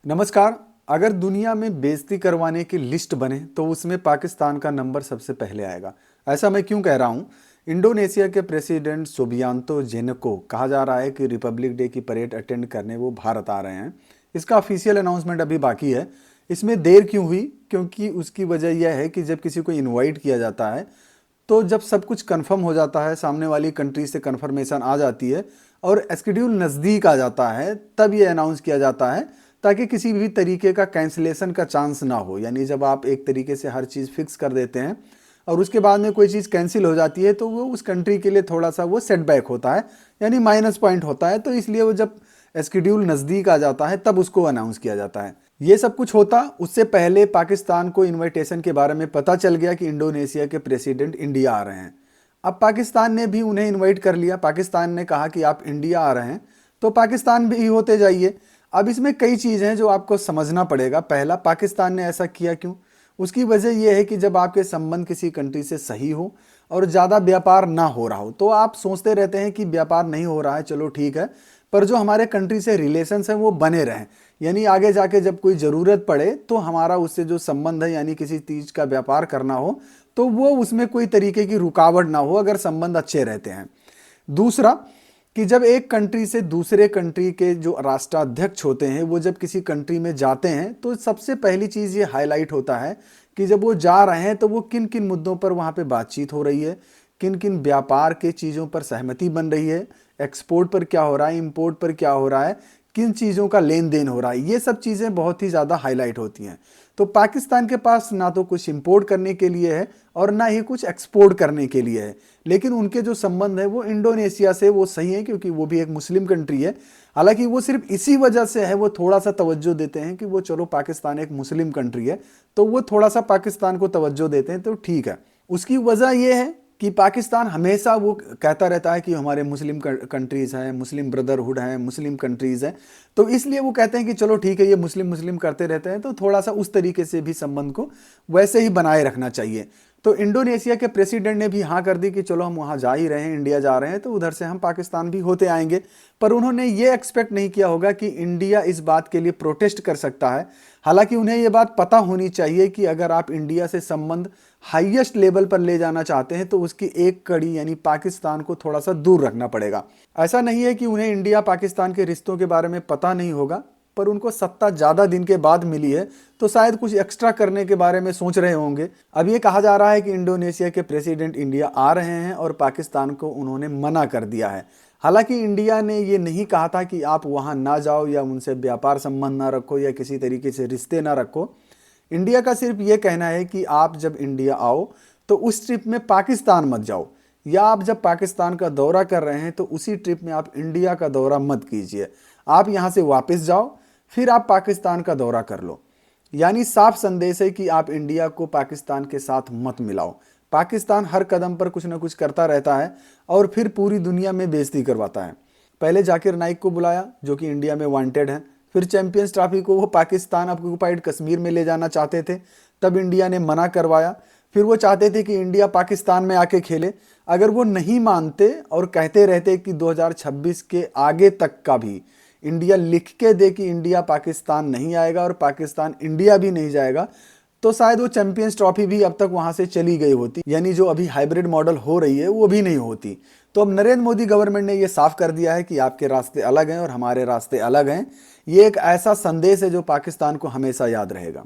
नमस्कार। अगर दुनिया में बेइज्जती करवाने की लिस्ट बने तो उसमें पाकिस्तान का नंबर सबसे पहले आएगा। ऐसा मैं क्यों कह रहा हूँ? इंडोनेशिया के प्रेसिडेंट सुबियांतो जेनको कहा जा रहा है कि रिपब्लिक डे की परेड अटेंड करने वो भारत आ रहे हैं। इसका ऑफिशियल अनाउंसमेंट अभी बाकी है। इसमें देर क्यों हुई? क्योंकि उसकी वजह यह है कि जब किसी को इन्वाइट किया जाता है तो जब सब कुछ कंफर्म हो जाता है, सामने वाली कंट्री से कंफर्मेशन आ जाती है और स्केड्यूल नज़दीक आ जाता है, तब ये अनाउंस किया जाता है ताकि किसी भी तरीके का कैंसिलेशन का चांस ना हो। यानी जब आप एक तरीके से हर चीज़ फिक्स कर देते हैं और उसके बाद में कोई चीज़ कैंसिल हो जाती है तो वो उस कंट्री के लिए थोड़ा सा वो सेटबैक होता है, यानी माइनस पॉइंट होता है। तो इसलिए वो जब स्केड्यूल नज़दीक आ जाता है तब उसको अनाउंस किया जाता है। ये सब कुछ होता उससे पहले पाकिस्तान को इनविटेशन के बारे में पता चल गया कि इंडोनेशिया के प्रेसिडेंट इंडिया आ रहे हैं। अब पाकिस्तान ने भी उन्हें इनवाइट कर लिया। पाकिस्तान ने कहा कि आप इंडिया आ रहे हैं तो पाकिस्तान भी होते जाइए। अब इसमें कई चीज़ें हैं जो आपको समझना पड़ेगा। पहला, पाकिस्तान ने ऐसा किया क्यों? उसकी वजह यह है कि जब आपके संबंध किसी कंट्री से सही हो और ज़्यादा व्यापार ना हो रहा हो तो आप सोचते रहते हैं कि व्यापार नहीं हो रहा है, चलो ठीक है, पर जो हमारे कंट्री से रिलेशंस हैं वो बने रहें। यानी आगे जाके जब कोई ज़रूरत पड़े तो हमारा उससे जो संबंध है, यानी किसी चीज़ का व्यापार करना हो तो वो उसमें कोई तरीके की रुकावट ना हो अगर संबंध अच्छे रहते हैं। दूसरा, कि जब एक कंट्री से दूसरे कंट्री के जो राष्ट्राध्यक्ष होते हैं वो जब किसी कंट्री में जाते हैं तो सबसे पहली चीज़ ये हाईलाइट होता है कि जब वो जा रहे हैं तो वो किन किन मुद्दों पर वहाँ पे बातचीत हो रही है, किन किन व्यापार के चीज़ों पर सहमति बन रही है, एक्सपोर्ट पर क्या हो रहा है, इंपोर्ट पर क्या हो रहा है, किन चीज़ों का लेन देन हो रहा है। ये सब चीज़ें बहुत ही ज़्यादा हाईलाइट होती हैं। तो पाकिस्तान के पास ना तो कुछ इंपोर्ट करने के लिए है और ना ही कुछ एक्सपोर्ट करने के लिए है, लेकिन उनके जो संबंध है वो इंडोनेशिया से वो सही है क्योंकि वो भी एक मुस्लिम कंट्री है। हालांकि वो सिर्फ इसी वजह से है, वो थोड़ा सा तवज्जो देते हैं कि वो चलो पाकिस्तान एक मुस्लिम कंट्री है तो वो थोड़ा सा पाकिस्तान को तवज्जो देते हैं, तो ठीक है। उसकी वजह ये है कि पाकिस्तान हमेशा वो कहता रहता है कि हमारे मुस्लिम कंट्रीज़ हैं, मुस्लिम ब्रदरहुड हैं, मुस्लिम कंट्रीज़ हैं, तो इसलिए वो कहते हैं कि चलो ठीक है, ये मुस्लिम मुस्लिम करते रहते हैं तो थोड़ा सा उस तरीके से भी संबंध को वैसे ही बनाए रखना चाहिए। तो इंडोनेशिया के प्रेसिडेंट ने भी हाँ कर दी कि चलो हम वहाँ जा ही रहे हैं, इंडिया जा रहे हैं तो उधर से हम पाकिस्तान भी होते आएंगे। पर उन्होंने ये एक्सपेक्ट नहीं किया होगा कि इंडिया इस बात के लिए प्रोटेस्ट कर सकता है। हालांकि उन्हें ये बात पता होनी चाहिए कि अगर आप इंडिया से संबंध हाईएस्ट लेवल पर ले जाना चाहते हैं तो उसकी एक कड़ी यानी पाकिस्तान को थोड़ा सा दूर रखना पड़ेगा। ऐसा नहीं है कि उन्हें इंडिया पाकिस्तान के रिश्तों के बारे में पता नहीं होगा, पर उनको सत्ता ज़्यादा दिन के बाद मिली है तो शायद कुछ एक्स्ट्रा करने के बारे में सोच रहे होंगे। अब ये कहा जा रहा है कि इंडोनेशिया के प्रेसिडेंट इंडिया आ रहे हैं और पाकिस्तान को उन्होंने मना कर दिया है। हालांकि इंडिया ने ये नहीं कहा था कि आप वहाँ ना जाओ या उनसे व्यापार संबंध ना रखो या किसी तरीके से रिश्ते ना रखो। इंडिया का सिर्फ ये कहना है कि आप जब इंडिया आओ तो उस ट्रिप में पाकिस्तान मत जाओ, या आप जब पाकिस्तान का दौरा कर रहे हैं तो उसी ट्रिप में आप इंडिया का दौरा मत कीजिए। आप यहाँ से वापस जाओ, फिर आप पाकिस्तान का दौरा कर लो। यानी साफ संदेश है कि आप इंडिया को पाकिस्तान के साथ मत मिलाओ। पाकिस्तान हर कदम पर कुछ ना कुछ करता रहता है और फिर पूरी दुनिया में बेइज्जती करवाता है। पहले जाकिर नाइक को बुलाया जो कि इंडिया में वांटेड है, फिर चैंपियंस ट्रॉफी को वो पाकिस्तान ऑक्युपाइड कश्मीर में ले जाना चाहते थे, तब इंडिया ने मना करवाया। फिर वो चाहते थे कि इंडिया पाकिस्तान में आके खेले। अगर वो नहीं मानते और कहते रहते कि 2026 के आगे तक का भी इंडिया लिख के दे कि इंडिया पाकिस्तान नहीं आएगा और पाकिस्तान इंडिया भी नहीं जाएगा, तो शायद वो चैंपियंस ट्रॉफी भी अब तक वहां से चली गई होती, यानी जो अभी हाइब्रिड मॉडल हो रही है वो भी नहीं होती। तो अब नरेंद्र मोदी गवर्नमेंट ने ये साफ कर दिया है कि आपके रास्ते अलग हैं और हमारे रास्ते अलग हैं। ये एक ऐसा संदेश है जो पाकिस्तान को हमेशा याद रहेगा।